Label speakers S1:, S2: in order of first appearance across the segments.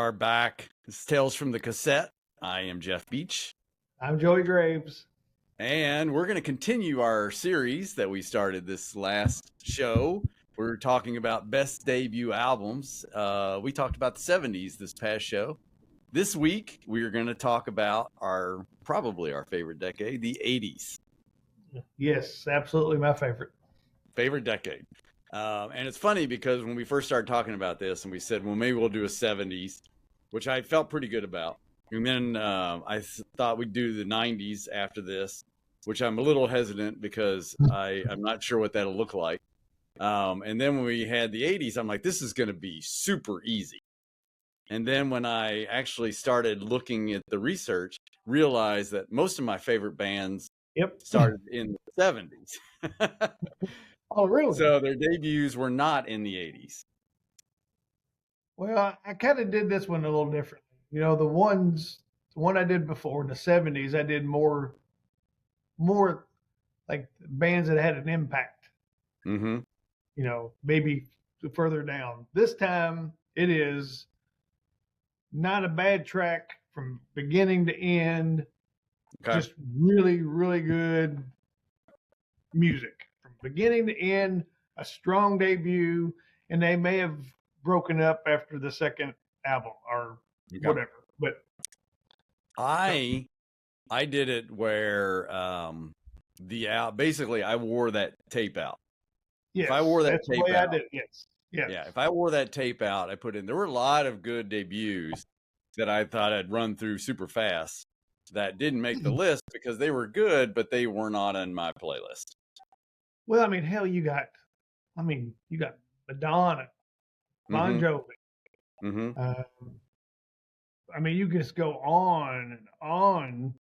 S1: are back. It's Tales from the Cassette. I am Jeff Beach.
S2: I'm Joey Graves.
S1: And we're going to continue our series that we started this last show. We're talking about best debut albums. We talked about the 70s this past show. This week, we are going to talk about probably our favorite decade, the 80s.
S2: Yes, absolutely my favorite.
S1: Favorite decade. And it's funny because when we first started talking about this and we said, well, maybe we'll do a 70s, which I felt pretty good about. And then I thought we'd do the 90s after this, which I'm a little hesitant because I'm not sure what that'll look like. And then when we had the 80s, I'm like, this is going to be super easy. And then when I actually started looking at the research, realized that most of my favorite bands started in the 70s.
S2: Oh, really?
S1: So their debuts were not in the 80s.
S2: Well, I kind of did this one a little differently. You know, the one I did before in the 70s, I did more like bands that had an impact.
S1: Mm-hmm.
S2: You know, maybe further down. This time, it is not a bad track from beginning to end. Okay. Just really, really good music. From beginning to end, a strong debut, and they may have broken up after the second album or whatever. But
S1: I did it where basically I wore that tape out.
S2: Yes,
S1: if I wore that
S2: that's
S1: tape
S2: the way
S1: out,
S2: I did. Yes.
S1: Yeah, if I wore that tape out, I put in. There were a lot of good debuts that I thought I'd run through super fast that didn't make the list because they were good, but they were not on my playlist.
S2: Well, I mean, hell, you got Madonna, Bon Jovi.
S1: Mm-hmm.
S2: I mean, you can just go on and on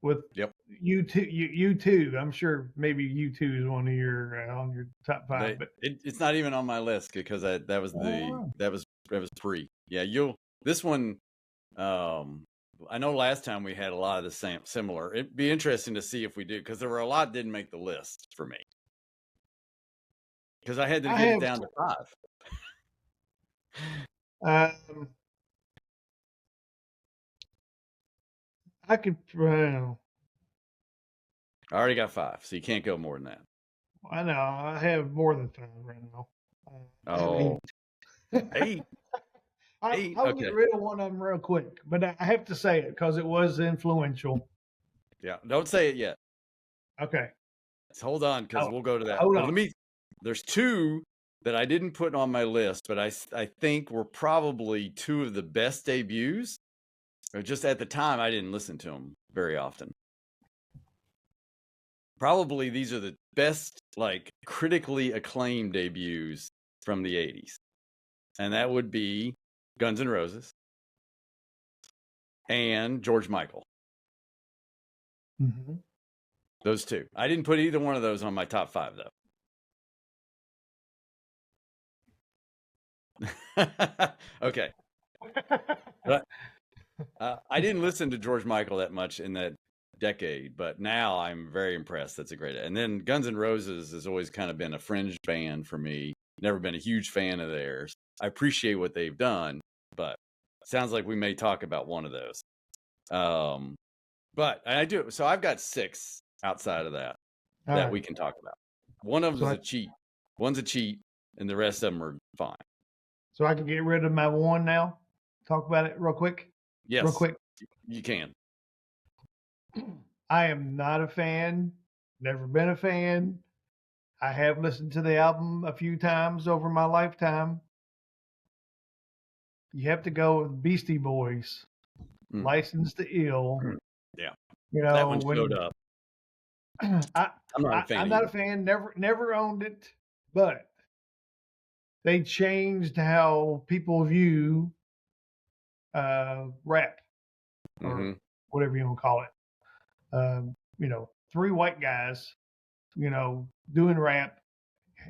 S2: with U2. I'm sure maybe U2 is one of your on your top five, but
S1: it's not even on my list because that was pre. Yeah, this one. I know last time we had a lot of the similar. It'd be interesting to see if we do because there were a lot didn't make the list for me because I had to get it down to
S2: 5. I could.
S1: I already got 5, so you can't go more than that.
S2: I know. I have more than 5 right now.
S1: Oh, 8.
S2: I'll get rid of one of them real quick, but I have to say it because it was influential.
S1: Yeah, don't say it yet.
S2: Okay.
S1: Let's hold on because we'll go to that.
S2: Hold on.
S1: There's 2 that I didn't put on my list, but I think were probably 2 of the best debuts. Or just at the time, I didn't listen to them very often. Probably these are the best, like, critically acclaimed debuts from the 80s. And that would be Guns N' Roses and George Michael.
S2: Mm-hmm.
S1: Those 2. I didn't put either one of those on my top 5, though. Okay. But, I didn't listen to George Michael that much in that decade, but now I'm very impressed. That's a great. And then Guns N' Roses has always kind of been a fringe band for me. Never been a huge fan of theirs. I appreciate what they've done, but it sounds like we may talk about one of those. But I do. So I've got 6 outside of that we can talk about. One of them is a cheat. One's a cheat, and the rest of them are fine.
S2: So I can get rid of my 1 now. Talk about it real quick.
S1: Yes,
S2: real quick.
S1: You can.
S2: I am not a fan. Never been a fan. I have listened to the album a few times over my lifetime. You have to go with Beastie Boys, License to Ill.
S1: Yeah,
S2: you know
S1: that one showed up.
S2: I'm not a fan. Never owned it, but they changed how people view rap or whatever you want to call it. 3 white guys, doing rap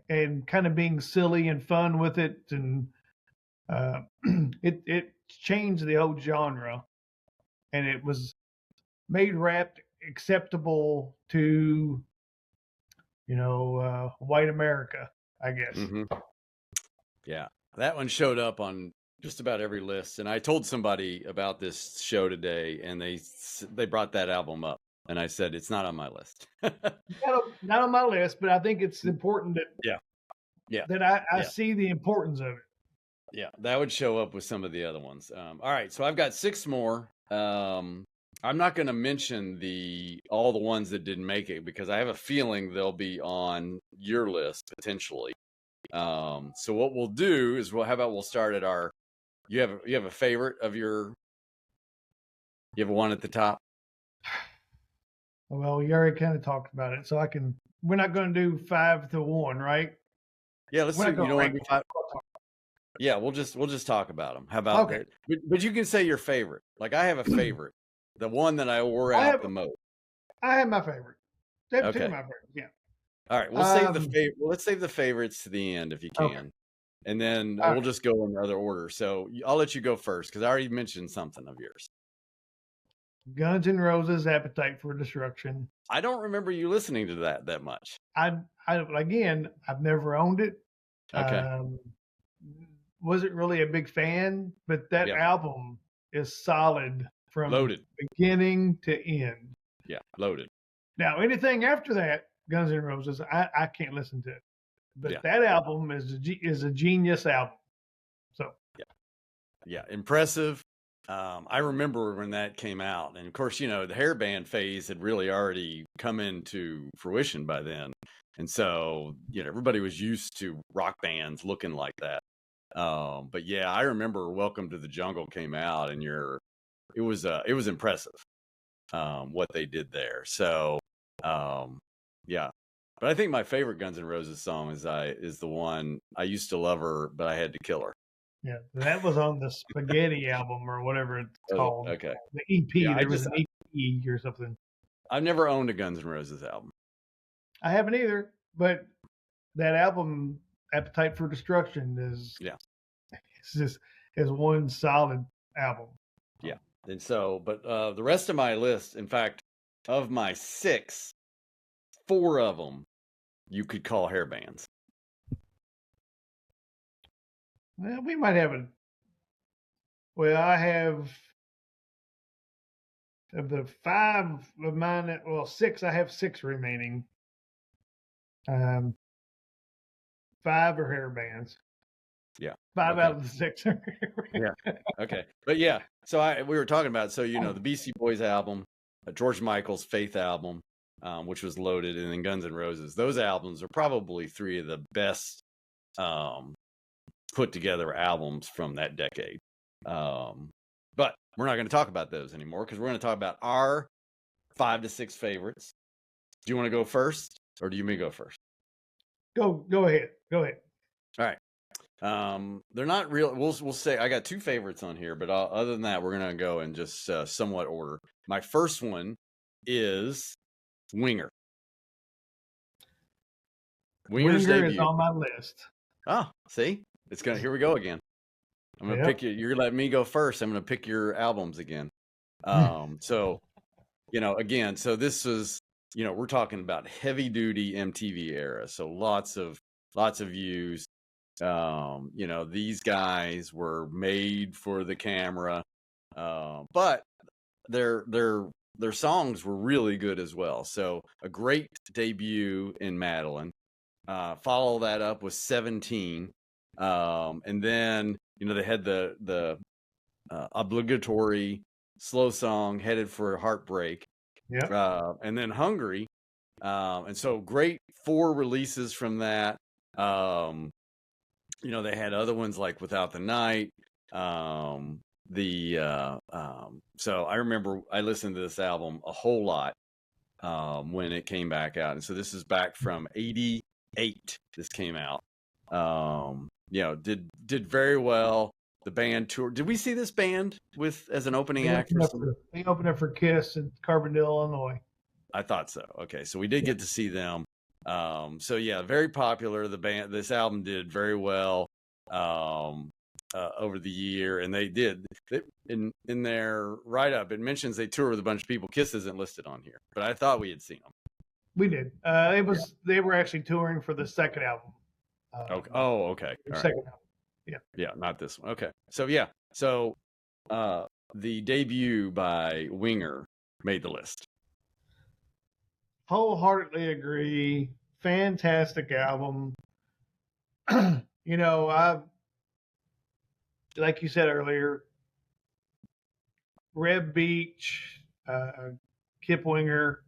S2: and kind of being silly and fun with it, and it changed the whole genre, and it was made rap acceptable to white America, I guess.
S1: Yeah, that one showed up on just about every list. And I told somebody about this show today, and they brought that album up, and I said it's not on my list.
S2: Not on my list, but I think it's important that I
S1: yeah,
S2: see the importance of it.
S1: yeah, that would show up with some of the other ones. All right, so I've got 6 more. I'm not going to mention all the ones that didn't make it because I have a feeling they'll be on your list potentially. So what we'll do is we'll start at our. You have a favorite of your. You have one at the top.
S2: Well, you already kind of talked about it, so we're not going to do 5 to 1, right?
S1: Yeah, let's see. You don't want to do 5. Yeah, we'll just talk about them. How about that? But you can say your favorite. Like I have a favorite, the one that I wore out the most.
S2: I have my favorite. They have 2
S1: Okay.
S2: of my favorites. Yeah.
S1: All right, we'll save the favorite. Well, let's save the favorites to the end if you can,
S2: Okay.
S1: and then we'll just go in other order. So I'll let you go first because I already mentioned something of yours.
S2: Guns N' Roses' "Appetite for Destruction."
S1: I don't remember you listening to that much.
S2: Again, I've never owned it.
S1: Okay.
S2: Wasn't really a big fan, but that album is solid from beginning to end.
S1: Yeah, loaded.
S2: Now, anything after that, Guns N' Roses, I can't listen to it. But that album is a genius album. So
S1: yeah, impressive. I remember when that came out, and of course, the hair band phase had really already come into fruition by then, and so everybody was used to rock bands looking like that. But yeah, I remember Welcome to the Jungle came out, and it was impressive what they did there. So yeah, but I think my favorite Guns N' Roses song is the one I used to love her, but I had to kill her.
S2: Yeah, that was on the Spaghetti album or whatever it's called.
S1: Okay.
S2: The EP. There was an EP or something.
S1: I've never owned a Guns N' Roses album.
S2: I haven't either, but that album, Appetite for Destruction, is one solid album.
S1: Yeah. And so, but the rest of my list, in fact, of my 6, 4 of them you could call hair bands.
S2: Well, we might have well, I have of the 5 of mine. Well, 6. I have 6 remaining. 5 are hair bands.
S1: Yeah.
S2: 5 out of the 6 are
S1: yeah. Okay. But yeah, so we were talking about the Beastie Boys album, George Michael's Faith album, which was loaded, and then Guns N' Roses. Those albums are probably 3 of the best put together albums from that decade. But we're not going to talk about those anymore because we're going to talk about our 5 to 6 favorites. Do you want to go first, or do you want me to go first?
S2: Go ahead. Go ahead.
S1: All right. They're not real. We'll say I got 2 favorites on here, but other than that, we're going to go in just somewhat order. My first one is Winger. Winger's
S2: Winger
S1: debut
S2: is on my list.
S1: Oh, see, here we go again. I'm gonna pick you. You're letting me go first. I'm gonna pick your albums again. So, again, so this was, we're talking about heavy duty MTV era. So lots of views. These guys were made for the camera, but their songs were really good as well. So a great debut in Madeline. Follow that up with 17, and then they had the obligatory slow song Headed for Heartbreak.
S2: Yeah.
S1: And then Hungry. And so great 4 releases from that. They had other ones like Without the Night. So I remember I listened to this album a whole lot when it came back out. And so this is back from 88. This came out. Did very well. The band toured. Did we see this band as an opening act?
S2: They opened up for Kiss in Carbondale, Illinois.
S1: I thought so. Okay, so we did get to see them. So yeah, very popular. The band. This album did very well over the year, and they did. In their write up, it mentions they toured with a bunch of people. Kiss isn't listed on here, but I thought we had seen them.
S2: We did. They were actually touring for the second album.
S1: Okay. Oh, okay.
S2: Second album.
S1: Yeah, not this one. Okay. So yeah. So the debut by Winger made the list.
S2: Wholeheartedly agree. Fantastic album. I like you said earlier, Reb Beach, Kip Winger.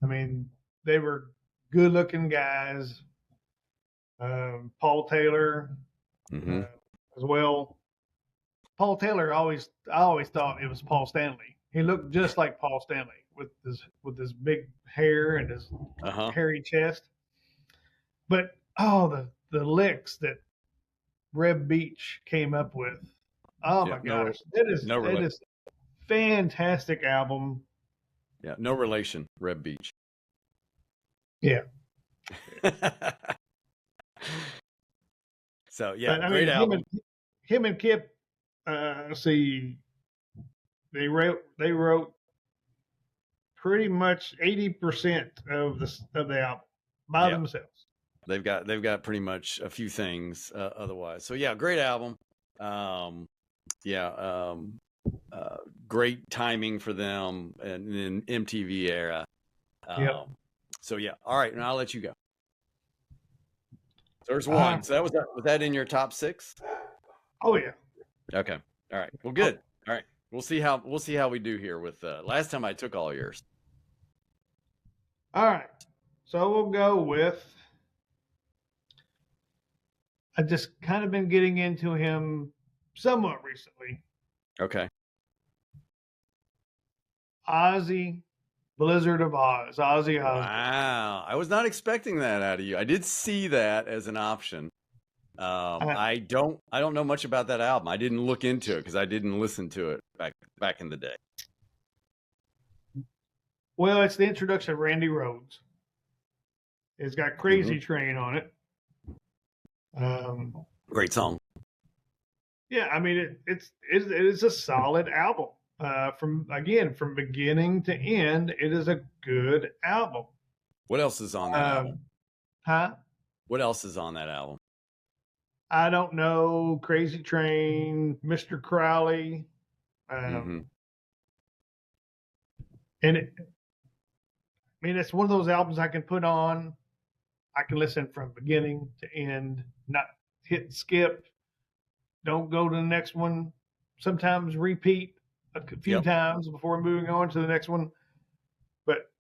S2: I mean, they were good-looking guys. Paul Taylor as well. Paul Taylor I always thought it was Paul Stanley. He looked just like Paul Stanley with his big hair and his hairy chest. But the licks that Reb Beach came up with. Oh my gosh, that is a fantastic album.
S1: Yeah, no relation, Reb Beach.
S2: Yeah.
S1: So yeah, great album.
S2: Him and Kip, see, they wrote pretty much 80% of the album by themselves.
S1: They've got pretty much a few things otherwise. So yeah, great album. Great timing for them and in MTV era. So yeah, all right, and I'll let you go. So there's one. So was that in your top 6?
S2: Oh yeah.
S1: Okay. All right. Well, good. All right. We'll see how we do here with last time I took all yours.
S2: All right. So we'll go with, I've just kind of been getting into him somewhat recently.
S1: Okay.
S2: Ozzy, Blizzard of Oz, Ozzy Osbourne.
S1: Wow. I was not expecting that out of you. I did see that as an option. I don't know much about that album. I didn't look into it because I didn't listen to it back in the day.
S2: Well, it's the introduction of Randy Rhoads. It's got Crazy Train on it.
S1: Great song.
S2: Yeah, I mean it's a solid album. From beginning to end, it is a good album.
S1: What else is on that album?
S2: Huh?
S1: What else is on that album?
S2: I don't know. Crazy Train, Mr. Crowley. And it's one of those albums I can put on. I can listen from beginning to end, not hit skip. Don't go to the next one. Sometimes repeat a few times before moving on to the next one. But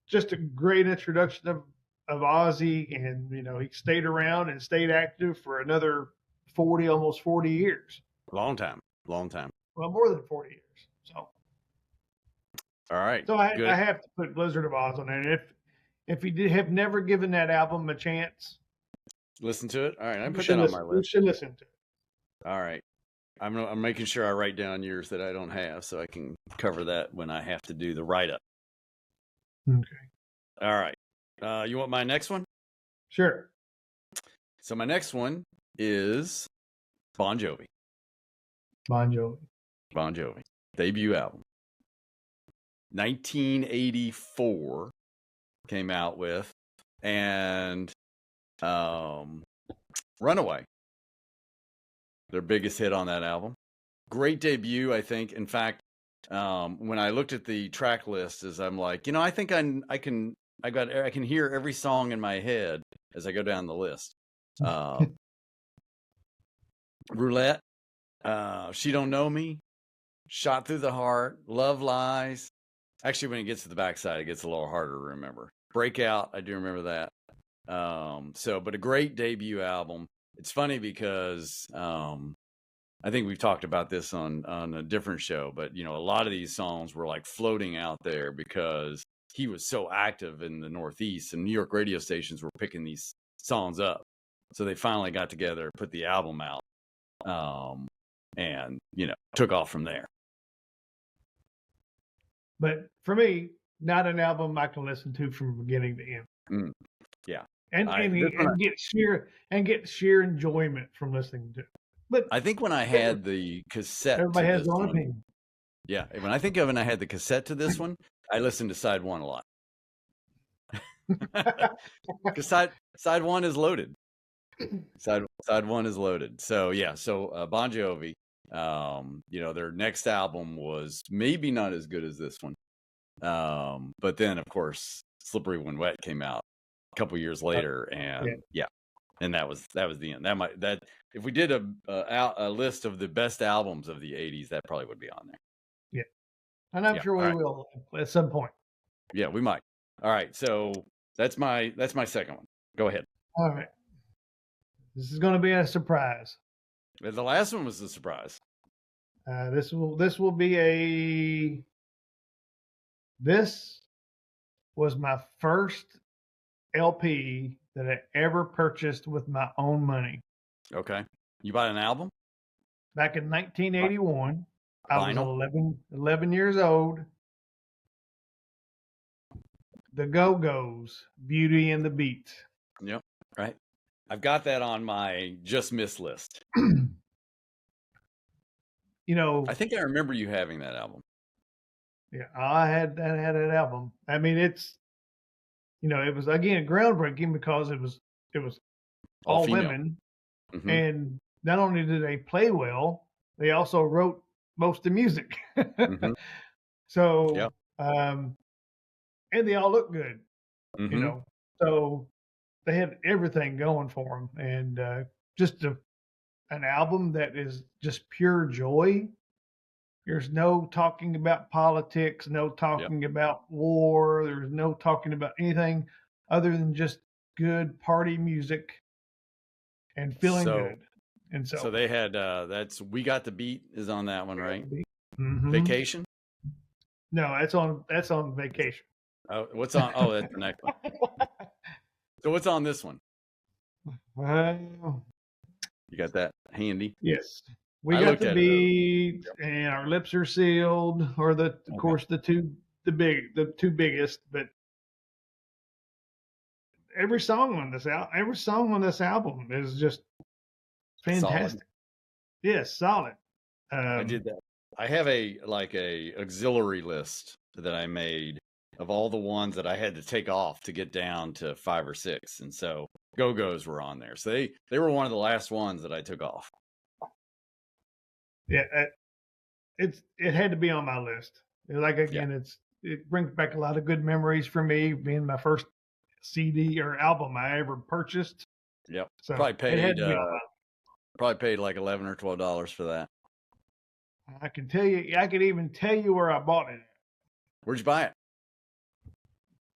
S2: just a great introduction of Ozzy, and he stayed around and stayed active for another almost 40 years.
S1: Long time. Well,
S2: more than 40 years. So,
S1: all right.
S2: So I have to put Blizzard of Oz on there. And if you have never given that album a chance,
S1: listen to it. All right, I put that on my list.
S2: You should listen to it.
S1: All right. I'm making sure I write down yours that I don't have so I can cover that when I have to do the write-up.
S2: Okay.
S1: All right. You want my next one?
S2: Sure.
S1: So my next one is Bon Jovi.
S2: Bon Jovi.
S1: Debut album. 1984 came out with, and Runaway. Their biggest hit on that album. Great debut, I think. In fact, when I looked at the track list, I'm like, I think I can hear every song in my head as I go down the list. Roulette, She Don't Know Me, Shot Through the Heart, Love Lies. Actually, when it gets to the backside, it gets a little harder to remember. Breakout, I do remember that. But a great debut album. It's funny because I think we've talked about this on a different show, but a lot of these songs were like floating out there because he was so active in the Northeast, and New York radio stations were picking these songs up. So they finally got together, put the album out, and took off from there.
S2: But for me, not an album I can listen to from beginning to end.
S1: Yeah.
S2: And get sheer enjoyment from listening to it. But
S1: I think when I had the cassette,
S2: everybody has their own opinion.
S1: Yeah, when I think of when I had the cassette to this one, I listened to side one a lot. Because side one is loaded. Side one is loaded. So yeah, so Bon Jovi, their next album was maybe not as good as this one. But then of course Slippery When Wet came out a couple years later, and yeah, and that was the end. That if we did a list of the best albums of the 80s, that probably would be on there.
S2: Yeah. And I'm sure we will at some point.
S1: Yeah, we might. All right, so that's my second one. Go ahead.
S2: All right. This is going to be a surprise.
S1: The last one was a surprise.
S2: This will be this was my first LP that I ever purchased with my own money.
S1: Okay. You bought an album?
S2: Back in 1981.
S1: Vinyl?
S2: I was 11 years old. The Go-Go's, Beauty and the Beat.
S1: Yep, right. I've got that on my just missed list. I think I remember you having that album.
S2: Yeah, I had that album. I mean, it was again groundbreaking because it was all women, and not only did they play well, they also wrote most of the music. So, and they all look good, So they had everything going for them, and just an album that is just pure joy. There's no talking about politics, no talking about war. There's no talking about anything other than just good party music and feeling good. And so
S1: they had that's We Got the Beat is on that one, right? Vacation?
S2: No, that's on Vacation.
S1: Oh, what's on? Oh, that's the next one. So what's on this one? You got that handy?
S2: Yes. We Got the Beat, and Our Lips Are Sealed, or of course the two biggest. But every song on this album is just fantastic. Solid. Yes, solid.
S1: I did that. I have a auxiliary list that I made of all the ones that I had to take off to get down to 5 or 6, and so Go-Go's were on there. So they were one of the last ones that I took off.
S2: Yeah, it had to be on my list. It brings back a lot of good memories for me, being my first CD or album I ever purchased.
S1: Yep.
S2: So
S1: probably paid like $11 or $12 for that.
S2: I can even tell you where I bought it.
S1: Where'd you buy it?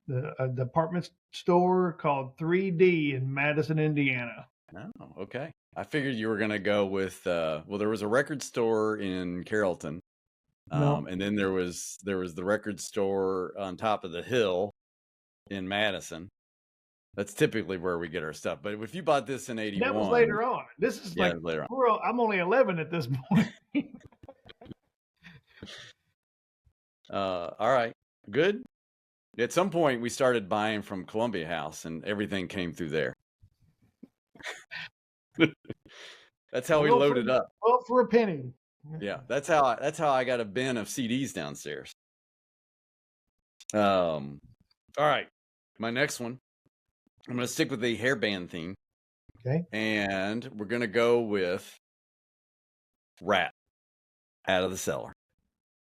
S2: The department store called 3D in Madison, Indiana.
S1: Oh, okay. I figured you were going to go with, there was a record store in Carrollton. And then there was the record store on top of the hill in Madison. That's typically where we get our stuff. But if you bought this in 81.
S2: That was later on. This is later on. I'm only 11 at this point.
S1: All right. Good. At some point, we started buying from Columbia House, and everything came through there. That's how we loaded up.
S2: Well, for a penny.
S1: Yeah, that's how I got a bin of CDs downstairs. All right, my next one. I'm going to stick with the hairband theme.
S2: Okay.
S1: And we're going to go with Rat Out of the Cellar.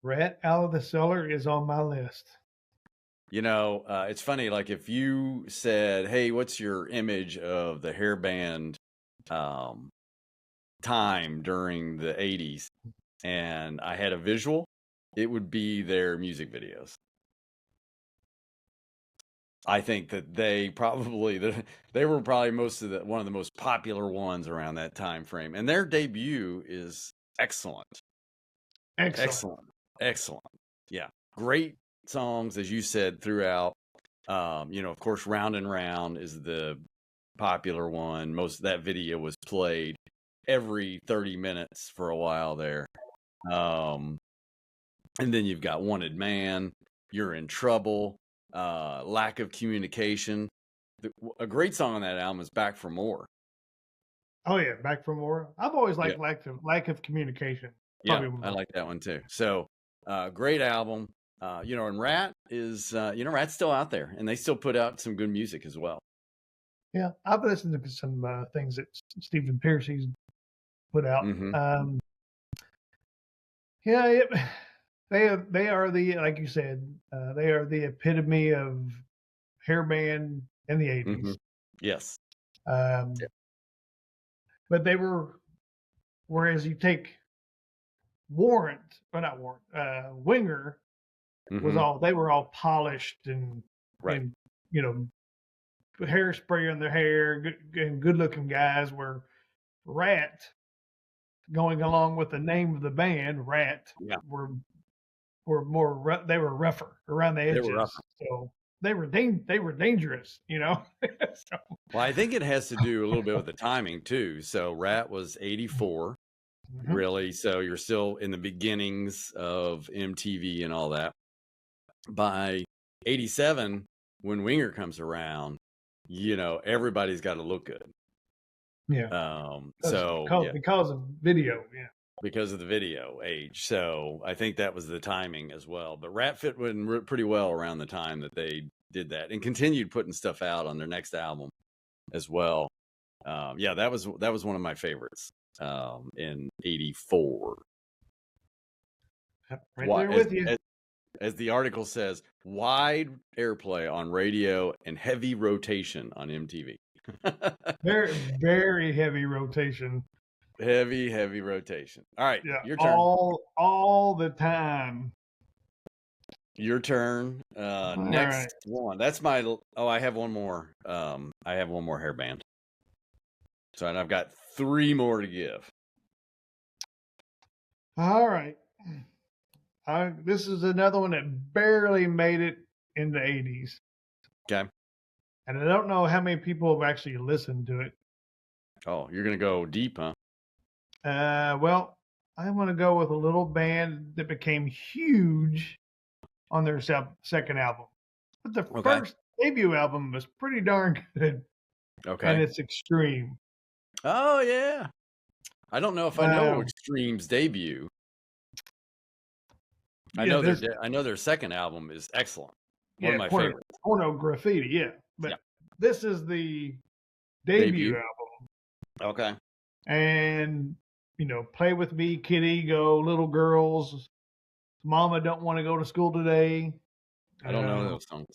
S2: Rat Out of the Cellar is on my list.
S1: It's funny, like if you said, hey, what's your image of the hairband time during the 80s? And I had a visual, it would be their music videos. I think that they were probably one of the most popular ones around that time frame. And their debut is excellent. Yeah. Great songs, as you said, throughout. Of course, Round and Round is the popular one. Most of that video was played every 30 minutes for a while there. And then you've got Wanted Man, You're in Trouble, Lack of Communication. A great song on that album is Back for More.
S2: Oh yeah, Back for More. I've always liked Lack of Communication.
S1: Yeah, I like that one too. So great album. And Rat is, Rat's still out there, and they still put out some good music as well.
S2: Yeah, I've listened to some things that Stephen Piercy's put out.
S1: Mm-hmm.
S2: Yeah, they are the, like you said, they are the epitome of hair band in the
S1: Mm-hmm.
S2: 80s.
S1: Yes.
S2: Um, but they were, whereas you take Winger was
S1: Mm-hmm.
S2: all, they were all polished and,
S1: Right.
S2: and, you know, hairspray on their hair, good looking guys, where Rat, going along with the name of the band, Rat,
S1: Yeah.
S2: were they were rougher around the
S1: They were rough.
S2: edges. So they were dangerous, you know. So,
S1: Well, I think it has to do a little bit with the timing too. So Rat was 84,
S2: mhm.
S1: really. So you're still in the beginnings of MTV and all that. By 87, when Winger comes around, everybody's got to look good.
S2: Yeah,
S1: So yeah,
S2: because of video, yeah.
S1: because of the video age. So I think that was the timing as well. But Rat fit in pretty well around the time that they did that and continued putting stuff out on their next album as well. Yeah, that was one of my favorites in '84.
S2: Right there with you.
S1: As the article says, wide airplay on radio and heavy rotation on MTV.
S2: Very, very heavy rotation.
S1: Heavy rotation. All right,
S2: Yeah,
S1: your turn.
S2: all the time.
S1: Your turn.
S2: All
S1: Next
S2: right.
S1: one. That's my. Oh, I have one more. I have one more hairband. So, and I've got 3 more to give.
S2: All right. This is another one that barely made it in the 80s.
S1: Okay.
S2: And I don't know how many people have actually listened to it.
S1: Oh, you're gonna go deep, huh?
S2: Well, I want to go with a little band that became huge on their second album. But the first debut album was pretty darn good.
S1: Okay.
S2: And it's Extreme.
S1: Oh yeah. I don't know if I know Extreme's debut. I know their second album is excellent. One of my favorites.
S2: Porno Graffiti, yeah. But this is the debut album.
S1: Okay.
S2: And Play With Me, Kid Ego, Little Girls, Mama Don't Want to Go to School Today.
S1: I don't know those songs.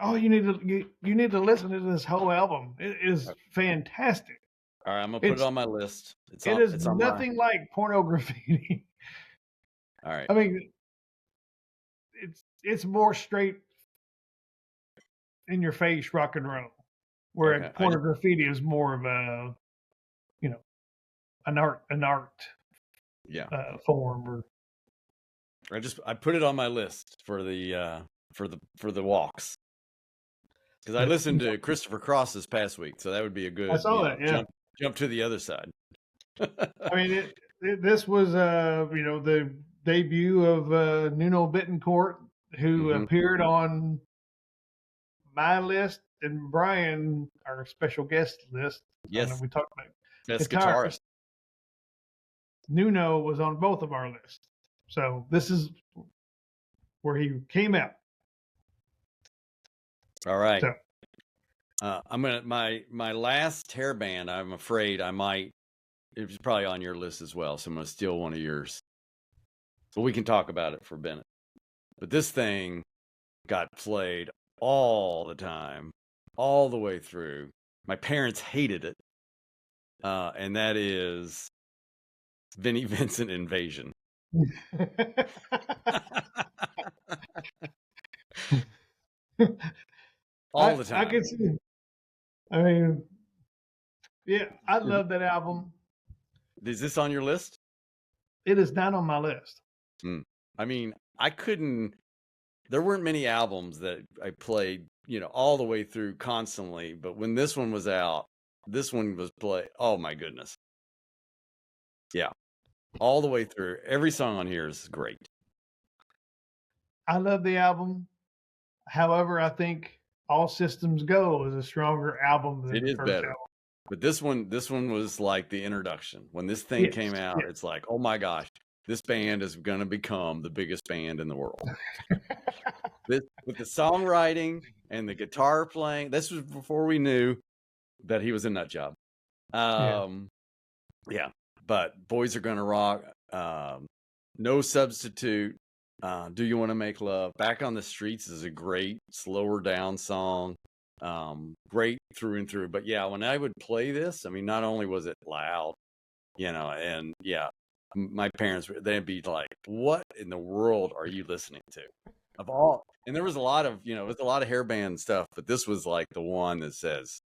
S2: Oh, you need to listen to this whole album. It is fantastic.
S1: All right, I'm gonna put it on my list.
S2: It is nothing like Porno Graffiti.
S1: All right.
S2: I mean, it's more straight in your face rock and roll, where Porno Graffiti is more of a, an art form. Or
S1: I put it on my list for the walks, because I listened to Christopher Cross this past week, so that would be a good jump to the other side.
S2: I mean, this was the debut of Nuno Bittencourt, who appeared on my list and Brian, our special guest list.
S1: Yes,
S2: we talked about
S1: best guitarist.
S2: Nuno was on both of our lists, so this is where he came out.
S1: All right. So, I'm gonna my last hairband. I'm afraid I might. It's probably on your list as well, so I'm gonna steal one of yours. But we can talk about it for a minute. But this thing got played all the time, all the way through. My parents hated it, and that is Vinnie Vincent Invasion. All the time.
S2: I can see. I mean, yeah, I love that album.
S1: Is this on your list?
S2: It is not on my list.
S1: I mean, there weren't many albums that I played, all the way through constantly. But when this one was out, this one was played. Oh my goodness. Yeah. All the way through. Every song on here is great.
S2: I love the album. However, I think All Systems Go is a stronger album than the first album.
S1: But this one was like the introduction. When this thing came out, it's like, oh my gosh, this band is going to become the biggest band in the world. With the songwriting, and the guitar playing. This was before we knew that he was a nut job. Yeah, but Boys Are Gonna Rock, No Substitute, Do You Want to Make Love, Back on the Streets is a great slower down song. Great through and through. But yeah, when I would play this, I mean, not only was it loud, and yeah, my parents, they'd be like, what in the world are you listening to? Of all, and there was a lot of, it was a lot of hair band stuff, but this was like the one that says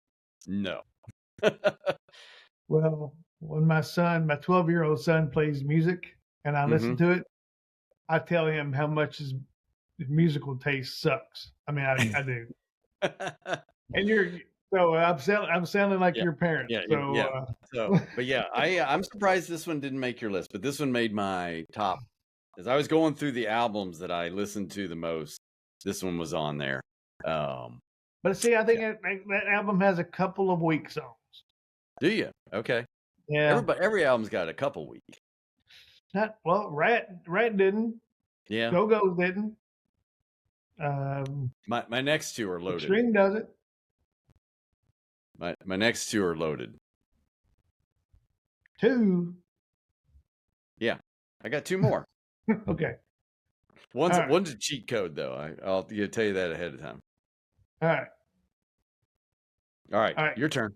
S1: no.
S2: Well, when my 12-year-old son plays music and I listen to it, I tell him how much his musical taste sucks. I mean, I do. And I'm sounding like your parent.
S1: But yeah, I'm surprised this one didn't make your list, but this one made my top. As I was going through the albums that I listened to the most, this one was on there.
S2: But see, I think that album has a couple of weak songs.
S1: Do you? Okay.
S2: Yeah.
S1: Every album's got a couple weak.
S2: Rat didn't.
S1: Yeah.
S2: Go-Go's didn't.
S1: My next two are loaded.
S2: Extreme does it.
S1: My next two are loaded.
S2: 2.
S1: Yeah, I got 2 more.
S2: Okay.
S1: One's a cheat code though. I'll tell you that ahead of time.
S2: All right.
S1: Your turn.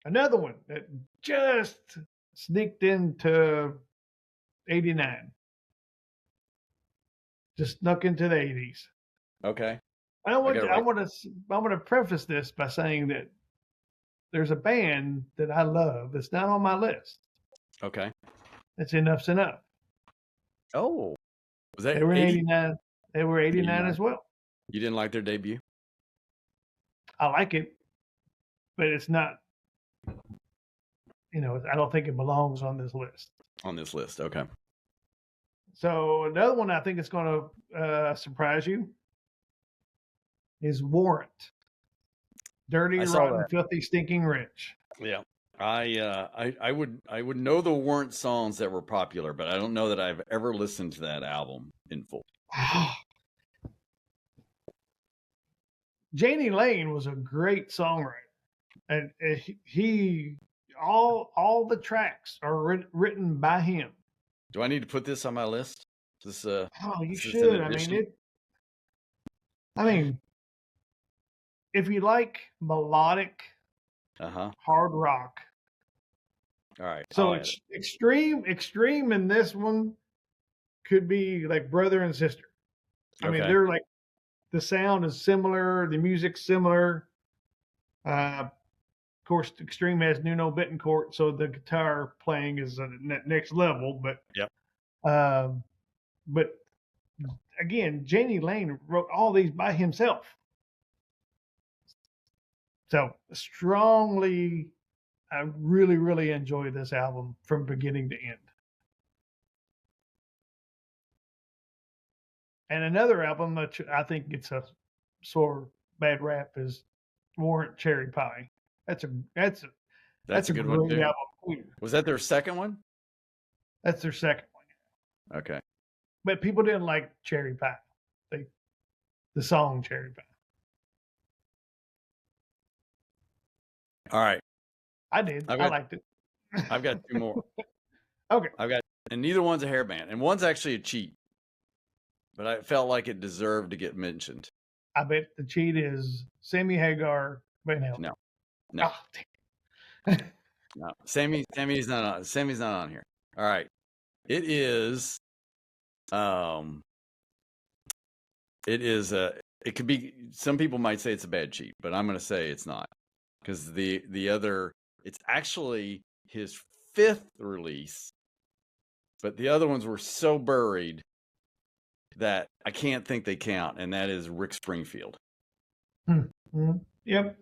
S2: Another one that just sneaked into 89. Just snuck into the 80s.
S1: Okay.
S2: I want to preface this by saying that there's a band that I love that's not on my list.
S1: Okay.
S2: It's Enough's Enough.
S1: Oh. Was that
S2: They were 89. They were 89 as well.
S1: You didn't like their debut?
S2: I like it, but it's not, I don't think it belongs on this list.
S1: On this list, okay.
S2: So another one I think is going to surprise you is Warrant. Dirty, Rotten, Filthy, Stinking Rich.
S1: Yeah. I would know the Warrant songs that were popular, but I don't know that I've ever listened to that album in full.
S2: Janie Lane was a great songwriter, and all the tracks are written by him.
S1: Do I need to put this on my list?
S2: You should. I mean, if you like melodic, hard rock.
S1: All right.
S2: So extreme in this one could be like brother and sister. I mean, they're like, the sound is similar, the music's similar. Of course, Extreme has Nuno Bettencourt, so the guitar playing is at next level. But but again, Janie Lane wrote all these by himself. So I really, really enjoy this album from beginning to end. And another album that I think gets a sort of bad rap is Warrant Cherry Pie. That's a
S1: good one too. Album. Was that their second one?
S2: That's their second one.
S1: Okay.
S2: But people didn't like Cherry Pie. The song Cherry Pie.
S1: All right.
S2: I did. I liked it.
S1: I've got 2 more.
S2: Okay.
S1: And neither one's a hair band, and one's actually a cheat. But I felt like it deserved to get mentioned.
S2: I bet the cheat is Sammy Hagar Van Halen.
S1: No. Oh, no. Sammy's not on. Sammy's not on here. All right. It is. It could be. Some people might say it's a bad cheat, but I'm going to say it's not, because the other. It's actually his 5th release, but the other ones were so buried that I can't think they count, and that is Rick Springfield.
S2: Yep.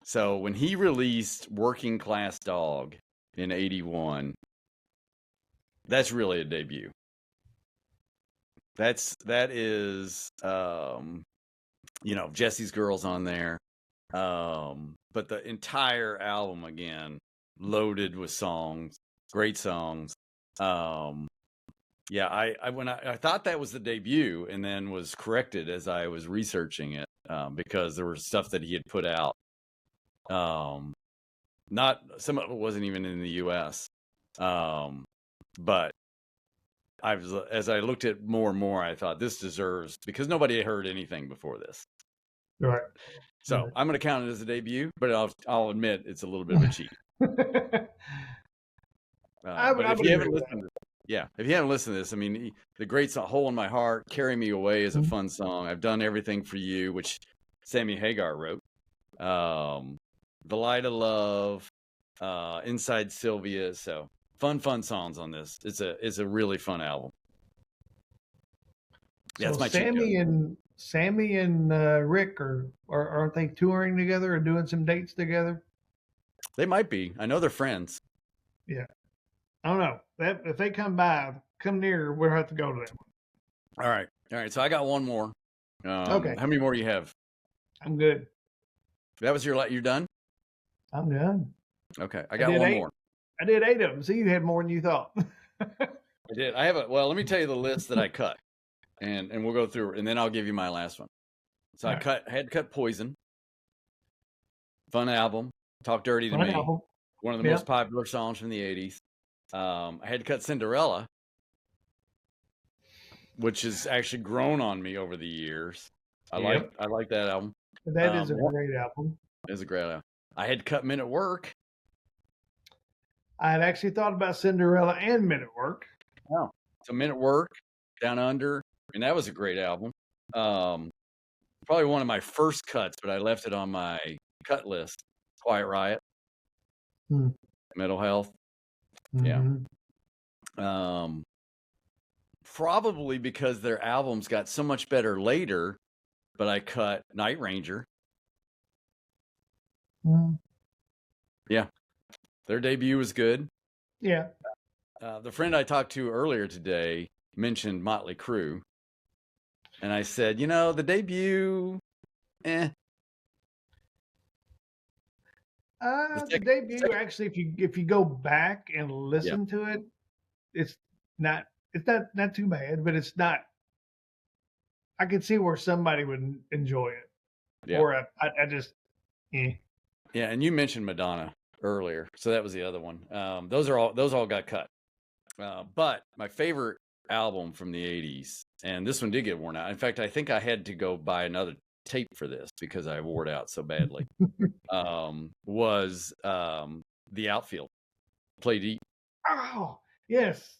S1: So when he released Working Class Dog in 81, that's really a debut. That is Jesse's Girl's on there. But the entire album, again, loaded with songs, great songs. Yeah, I thought that was the debut, and then was corrected as I was researching it, because there was stuff that he had put out. Not some of it wasn't even in the U.S. But as I looked at more and more, I thought this deserves, because nobody had heard anything before this.
S2: Right.
S1: So I'm going to count it as a debut, but I'll admit it's a little bit of a cheat. But if you haven't listened, if you haven't listened to this, I mean, the great song "Hole in My Heart," "Carry Me Away" is a fun song. "I've Done Everything for You," which Sammy Hagar wrote. "The Light of Love," "Inside Sylvia." So fun songs on this. It's a really fun album.
S2: Yeah, so that's my Sammy and Rick aren't they touring together or doing some dates together?
S1: They might be. I know they're friends.
S2: Yeah. I don't know. If they come near, we'll have to go to that one.
S1: All right. So I got one more.
S2: Okay.
S1: How many more do you have?
S2: I'm good.
S1: That was you're done?
S2: I'm done.
S1: Okay. I got one more.
S2: I did 8 of them. So you had more than you thought.
S1: I did. Well, let me tell you the list that I cut, and we'll go through, and then I'll give you my last one. So I had to cut Poison. Fun album. Talk Dirty to Me. Album. One of the most popular songs from the 80s. I had to cut Cinderella, which has actually grown on me over the years. I like that album.
S2: That is a great album.
S1: It is a great album. I had to cut Men at Work.
S2: I had actually thought about Cinderella and Men at Work.
S1: Oh, so Men at Work, Down Under, and that was a great album. Probably one of my first cuts, but I left it on my cut list. Quiet Riot, Mental Health.
S2: Mm-hmm.
S1: Yeah. Probably because their albums got so much better later, but I cut Night Ranger. Yeah. Their debut was good.
S2: Yeah.
S1: The friend I talked to earlier today mentioned Motley Crue. And I said, the debut,
S2: The debut, actually, if you go back and listen to it, it's not too bad, but it's not. I could see where somebody would enjoy it. Yeah. Or I just.
S1: Yeah, and you mentioned Madonna earlier, so that was the other one. Those all got cut. But my favorite album from the 80s, and this one did get worn out. In fact, I think I had to go buy another tape for this because I wore it out so badly. Was The Outfield. Play Deep.
S2: Oh, yes.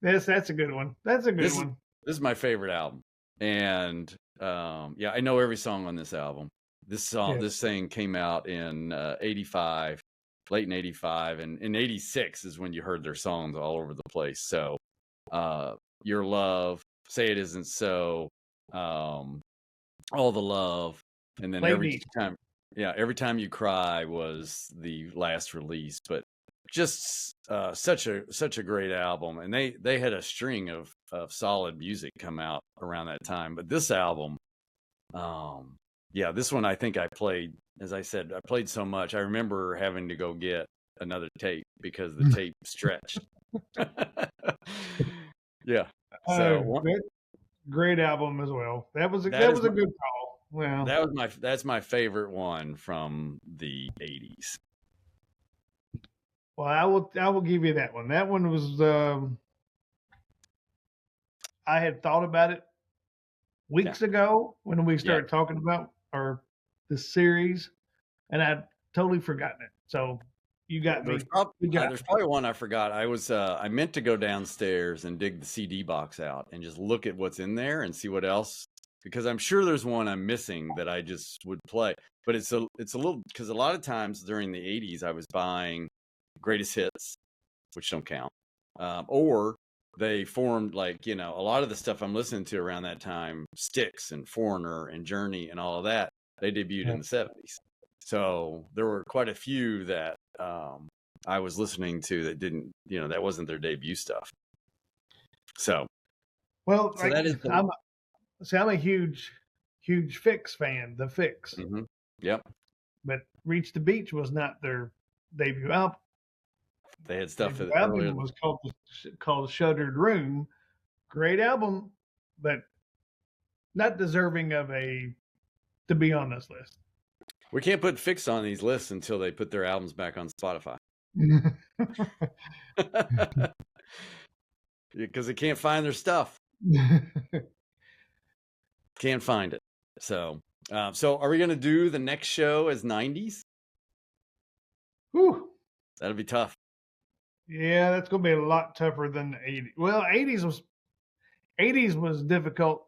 S2: That's a good one. That's a good one.
S1: This is my favorite album. And I know every song on this album. This thing came out in 85, late in 85, and in 86 is when you heard their songs all over the place. So Your Love, Say It Isn't So, All the Love, and then every time you cry was the last release. But just such a great album, and they had a string of solid music come out around that time. But this album, this one I think I played, as I said, I played so much. I remember having to go get another tape because the tape stretched. Yeah. So
S2: great album as well. That was a good call. Well,
S1: that's my favorite one from the 80s.
S2: Well, I will give you that one. That one was I had thought about it weeks ago when we started talking about this series, and I'd totally forgotten it. So you got me.
S1: There's probably one I forgot. I meant to go downstairs and dig the CD box out and just look at what's in there and see what else, because I'm sure there's one I'm missing that I just would play. But it's a little, because a lot of times during the 80s I was buying greatest hits, which don't count, or they formed, like, a lot of the stuff I'm listening to around that time, Styx and Foreigner and Journey and all of that, they debuted in the 70s. So there were quite a few that I was listening to that didn't, that wasn't their debut stuff. So,
S2: that is. I'm a huge Fix fan. The Fix.
S1: Mm-hmm. Yep.
S2: But Reach the Beach was not their debut album.
S1: They had stuff
S2: The
S1: earlier.
S2: album was called Shuttered Room. Great album, but not deserving of to be on this list.
S1: We can't put Fix on these lists until they put their albums back on Spotify. Because they can't find their stuff. Can't find it. So are we going to do the next show as 90s?
S2: Whew.
S1: That'll be tough.
S2: Yeah, that's going to be a lot tougher than the 80s. Well, 80s was difficult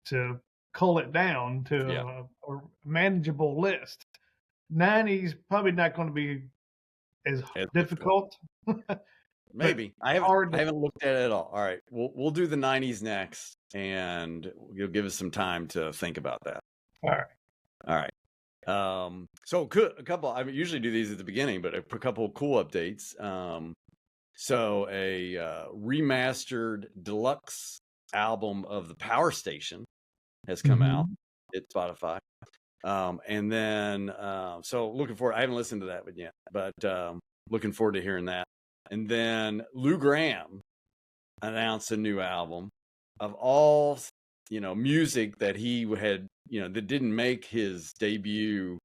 S2: to cull it down to a manageable list. 90s probably not going to be as difficult.
S1: Maybe. I haven't looked at it at all. All right, we'll do the 90s next, and you'll give us some time to think about that.
S2: All
S1: right. So a couple. I usually do these at the beginning, but a couple of cool updates. So a remastered deluxe album of the Power Station has come out at Spotify. And then so looking forward. I haven't listened to that one yet, but looking forward to hearing that. And then Lou Gramm announced a new album of all, music that he had, that didn't make his debut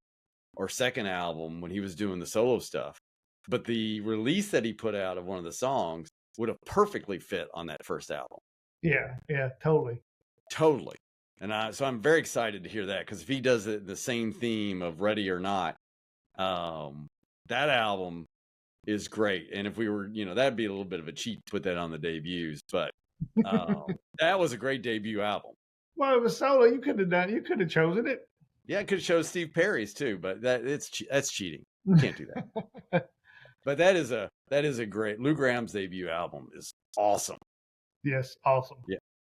S1: or second album when he was doing the solo stuff. But the release that he put out of one of the songs would have perfectly fit on that first album.
S2: Yeah, totally.
S1: And so I'm very excited to hear that, because if he does the same theme of Ready or Not, that album is great. And if we were, that'd be a little bit of a cheat to put that on the debuts, but that was a great debut album.
S2: Well, it was solo. You could have chosen it.
S1: Yeah, I could have chosen Steve Perry's too, but that's cheating. You can't do that. But that is a great Lou Gramm's debut album is awesome.
S2: Yes, awesome.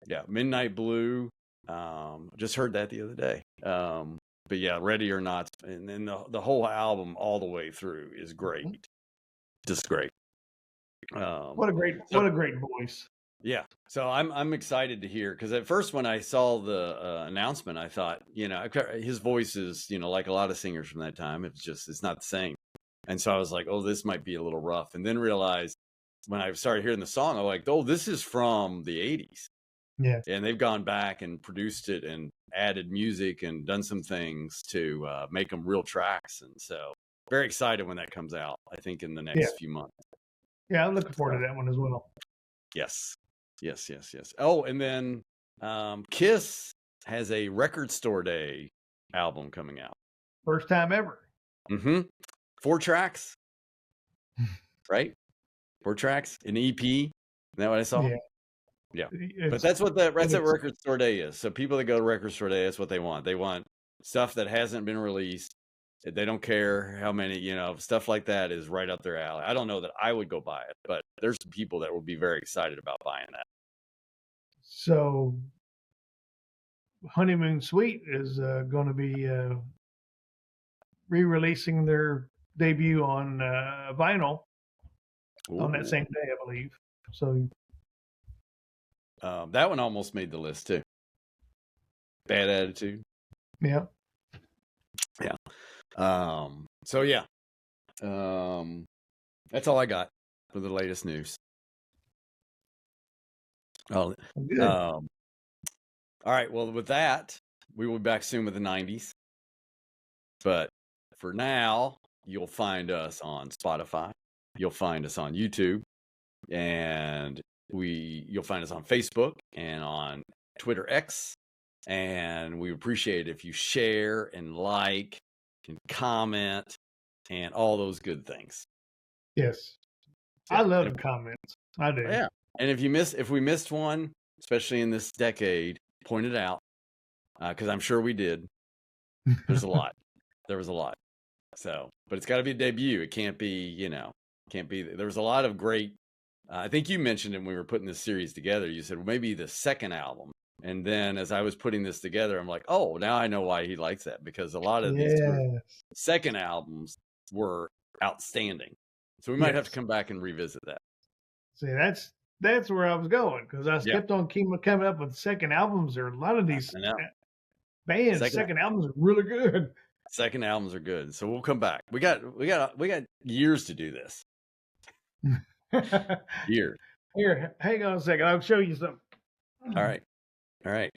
S1: Yeah. Midnight Blue. Just heard that the other day. But yeah, Ready or Not, and then the whole album all the way through is great. Just great.
S2: What a great voice.
S1: Yeah. So I'm excited to hear, because at first when I saw the announcement, I thought, his voice is, like a lot of singers from that time, it's not the same. And so I was like, oh, this might be a little rough. And then realized when I started hearing the song, I'm like, oh, this is from the 80s.
S2: Yeah.
S1: And they've gone back and produced it and added music and done some things to make them real tracks. And so very excited when that comes out, I think in the next few months.
S2: Yeah, I'm looking forward to that one as well.
S1: Yes. Oh, and then Kiss has a Record Store Day album coming out.
S2: First time ever.
S1: 4 tracks. Right? 4 tracks, an EP. Isn't that what I saw? Yeah. But that's what Record Store Day is. So people that go to Record Store Day, that's what they want. They want stuff that hasn't been released. They don't care how many, stuff like that is right up their alley. I don't know that I would go buy it, but there's some people that will be very excited about buying that.
S2: So Honeymoon Suite is going to be re-releasing their debut on vinyl on that same day, I believe. So
S1: that one almost made the list too. Bad Attitude.
S2: Yeah.
S1: So yeah. That's all I got for the latest news. Oh, all right. Well, with that, we will be back soon with the 90s. But for now, you'll find us on Spotify. You'll find us on YouTube, and you'll find us on Facebook and on Twitter X. And we appreciate it if you share and like and comment and all those good things.
S2: Yes. I love the comments. I do.
S1: Yeah. And if we missed one, especially in this decade, point it out, because I'm sure we did. There's a lot. There was a lot. So, but it's got to be a debut. It can't be, there was a lot of great, I think you mentioned it when we were putting this series together. You said, well, maybe the second album. And then as I was putting this together, I'm like, oh, now I know why he likes that, because a lot of these second albums were outstanding. So we might have to come back and revisit that.
S2: See, that's where I was going, because I kept on coming up with second albums. There are a lot of these bands. Second albums are really good.
S1: Second albums are good. So we'll come back. We got years to do this. Here.
S2: Here, hang on a second. I'll show you something.
S1: All right. All right.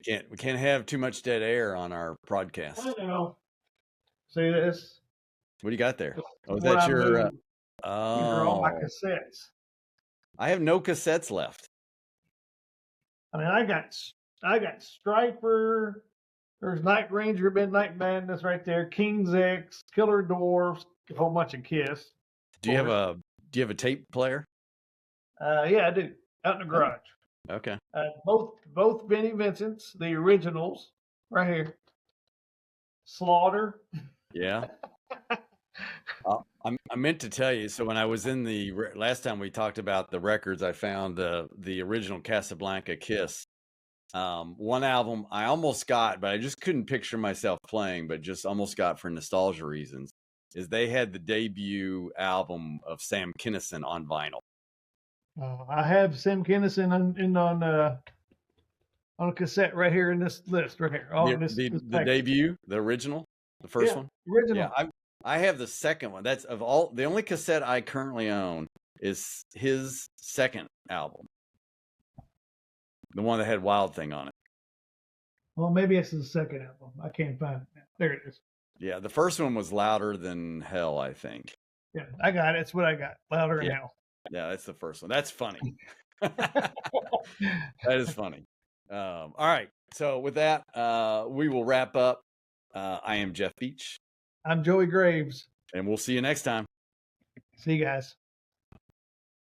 S1: We can't have too much dead air on our broadcast.
S2: I know. See this?
S1: What do you got there? Oh,
S2: What
S1: that's
S2: I
S1: your.
S2: moved. These are all my
S1: Oh,
S2: cassettes.
S1: I have no cassettes left.
S2: I mean, I got Striper. There's Night Ranger, Midnight Madness right there. King's X, Killer Dwarfs, a whole bunch of Kiss.
S1: Do you have a tape player?
S2: Yeah, I do. Out in the garage.
S1: Okay.
S2: Both Benny Vincent's, the originals, right here. Slaughter.
S1: Yeah. I meant to tell you. So when I was in the last time we talked about the records, I found the original Casablanca Kiss. One album I almost got, but I just couldn't picture myself playing, but just almost got for nostalgia reasons. Is they had the debut album of Sam Kinison on vinyl.
S2: I have Sam Kinison on a cassette right here in this list right here.
S1: The debut, the original, the first one.
S2: Original.
S1: Yeah, I have the second one. That's of all the only cassette I currently own is his second album, the one that had Wild Thing on it.
S2: Well, maybe it's the second album. I can't find it now. There it is.
S1: Yeah, the first one was Louder Than Hell, I think.
S2: Yeah, I got it. It's what I got. Louder Than Hell.
S1: Yeah, that's the first one. That's funny. That is funny. All right. So with that, we will wrap up. I am Jeff Beach.
S2: I'm Joey Graves.
S1: And we'll see you next time.
S2: See you guys.